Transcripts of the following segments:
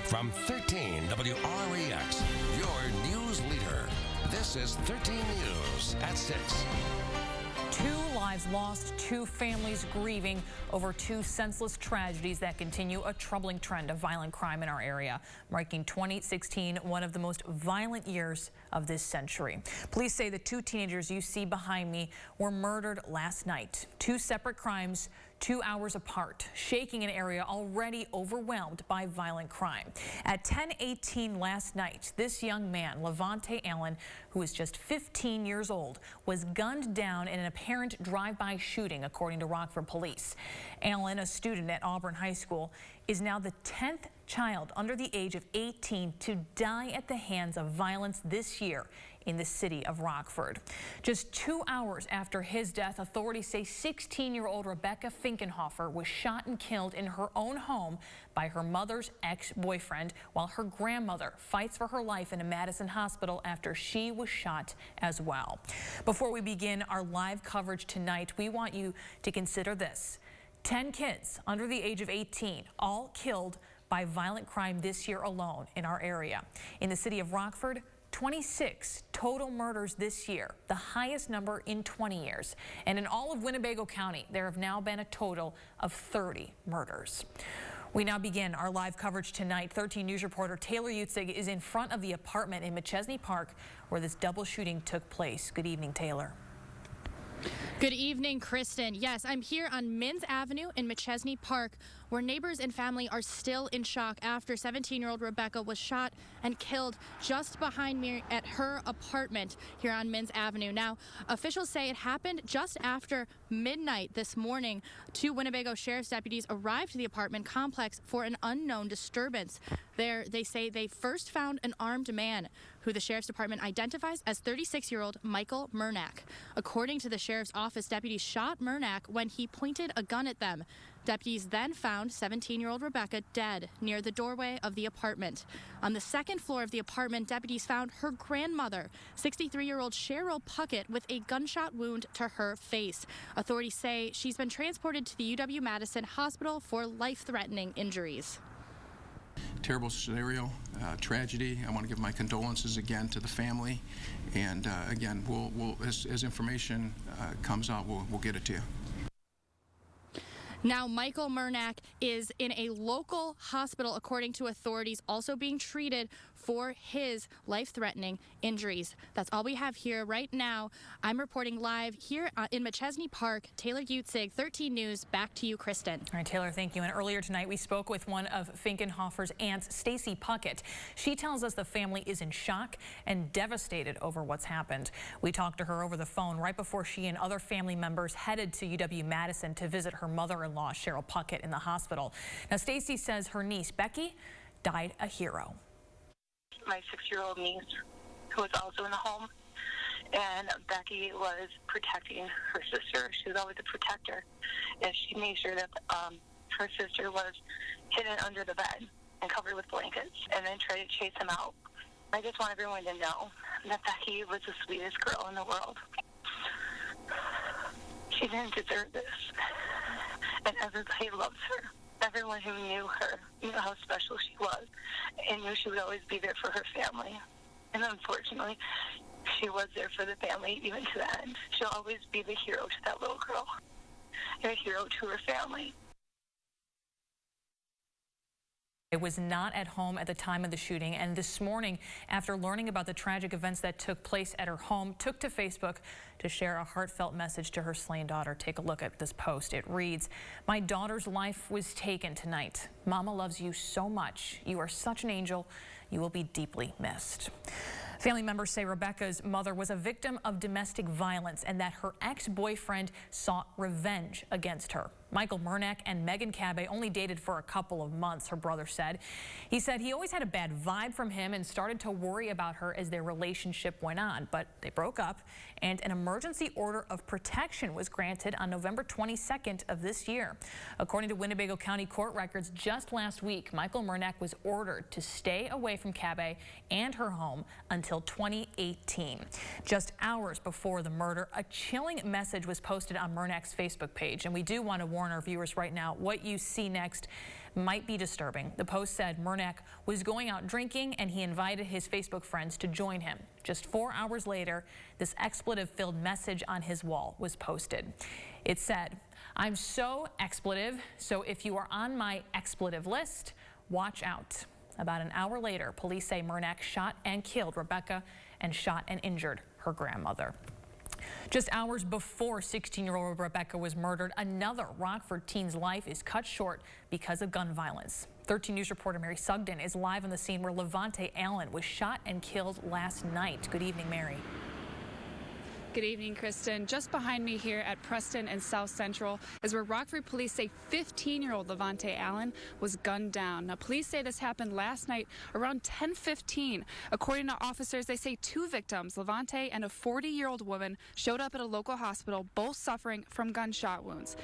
From 13 WREX, your news leader. This is 13 News at 6. 2 lives lost, 2 families grieving over 2 senseless tragedies that continue a troubling trend of violent crime in our area, marking 2016 one of the most violent years of this century. Police say the 2 teenagers you see behind me were murdered last night. 2 separate crimes, 2 hours apart, shaking an area already overwhelmed by violent crime. At 10:18 last night, this young man, Levante Allen, who is just 15 years old, was gunned down in an apparent drive-by shooting, according to Rockford police. Allen, a student at Auburn High School, is now the 10th child under the age of 18 to die at the hands of violence this year in the city of Rockford. Just 2 hours after his death, authorities say 16-year-old Rebecca Finkenhofer was shot and killed in her own home by her mother's ex-boyfriend, while her grandmother fights for her life in a Madison hospital after she was shot as well. Before we begin our live coverage tonight, we want you to consider this. 10 kids under the age of 18, all killed by violent crime this year alone in our area. In the city of Rockford, 26 total murders this year, the highest number in 20 years. And in all of Winnebago County, there have now been a total of 30 murders. We now begin our live coverage tonight. 13 News reporter Taylor Utzig is in front of the apartment in McChesney Park where this double shooting took place. Good evening, Taylor. Good evening, Kristen. Yes, I'm here on Minns Avenue in McChesney Park, where neighbors and family are still in shock after 17-year-old Rebecca was shot and killed just behind me at her apartment here on Minns Avenue. Now, officials say it happened just after midnight this morning. 2 Winnebago Sheriff's deputies arrived to the apartment complex for an unknown disturbance. There, they say they first found an armed man who the Sheriff's Department identifies as 36-year-old Michael Murnack. According to the Sheriff's Office, deputies shot Murnack when he pointed a gun at them. Deputies then found 17-year-old Rebecca dead near the doorway of the apartment. On the 2nd floor of the apartment, deputies found her grandmother, 63-year-old Cheryl Puckett, with a gunshot wound to her face. Authorities say she's been transported to the UW-Madison Hospital for life-threatening injuries. Terrible scenario, tragedy. I want to give my condolences again to the family, and again, we'll as information comes out, we'll get it to you. Now, Michael Murnack is in a local hospital, according to authorities, also being treated for his life-threatening injuries. That's all we have here right now. I'm reporting live here in McChesney Park. Taylor Utzig, 13 News. Back to you, Kristen. All right, Taylor, thank you. And earlier tonight, we spoke with one of Finkenhofer's aunts, Stacy Puckett. She tells us the family is in shock and devastated over what's happened. We talked to her over the phone right before she and other family members headed to UW-Madison to visit her mother-in-law, Cheryl Puckett, in the hospital. Now, Stacy says her niece, Becky, died a hero. My 6-year-old niece, who was also in the home, and Becky was protecting her sister. She was always a protector, and she made sure that her sister was hidden under the bed and covered with blankets, and then tried to chase him out. I just want everyone to know that Becky was the sweetest girl in the world. She didn't deserve this, and everybody loves her. Everyone who knew her knew how special she was and knew she would always be there for her family. And unfortunately, she was there for the family even to the end. She'll always be the hero to that little girl and a hero to her family. I was not at home at the time of the shooting, and this morning, after learning about the tragic events that took place at her home, took to Facebook to share a heartfelt message to her slain daughter. Take a look at this post. It reads, "My daughter's life was taken tonight. Mama loves you so much. You are such an angel. You will be deeply missed." Family members say Rebecca's mother was a victim of domestic violence and that her ex-boyfriend sought revenge against her. Michael Murnack and Megan Cabay only dated for a couple of months, her brother said. He said he always had a bad vibe from him and started to worry about her as their relationship went on, but they broke up and an emergency order of protection was granted on November 22nd of this year. According to Winnebago County court records, just last week, Michael Murnack was ordered to stay away from Cabay and her home until 2018. Just hours before the murder, a chilling message was posted on Murnack's Facebook page, and we do want to warn our viewers right now, what you see next might be disturbing. The post said Murnak was going out drinking and he invited his Facebook friends to join him. Just 4 hours later, this expletive-filled message on his wall was posted. It said, "I'm so expletive, so if you are on my expletive list, watch out." About an hour later, police say Murnak shot and killed Rebecca and shot and injured her grandmother. Just hours before 16-year-old Rebecca was murdered, another Rockford teen's life is cut short because of gun violence. 13 News reporter Mary Sugden is live on the scene where Levante Allen was shot and killed last night. Good evening, Mary. Good evening, Kristen. Just behind me here at Preston and South Central is where Rockford police say 15-year-old Levante Allen was gunned down. Now, police say this happened last night around 10:15. According to officers, they say two victims, Levante and a 40-year-old woman, showed up at a local hospital, both suffering from gunshot wounds.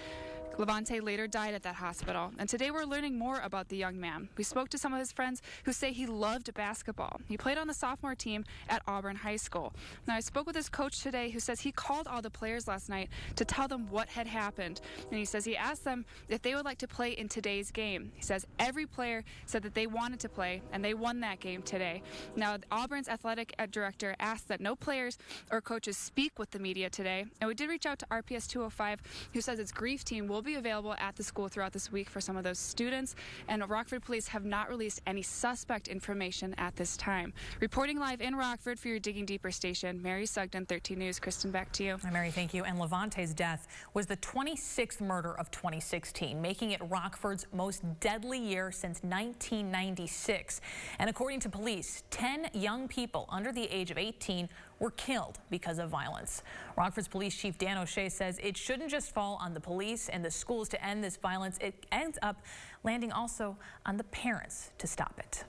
Levante later died at that hospital, and today we're learning more about the young man. We spoke to some of his friends who say he loved basketball. He played on the sophomore team at Auburn High School. Now, I spoke with his coach today who says he called all the players last night to tell them what had happened, and he says he asked them if they would like to play in today's game. He says every player said that they wanted to play, and they won that game today. Now, Auburn's athletic director asked that no players or coaches speak with the media today, and we did reach out to RPS 205, who says its grief team will be available at the school throughout this week for some of those students, and Rockford police have not released any suspect information at this time. Reporting live in Rockford for your Digging Deeper station, Mary Sugden, 13 News. Kristen, back to you. Mary, thank you. And Levante's death was the 26th murder of 2016, making it Rockford's most deadly year since 1996. And according to police, 10 young people under the age of 18 were killed because of violence. Rockford's Police Chief Dan O'Shea says it shouldn't just fall on the police and the schools to end this violence. It ends up landing also on the parents to stop it.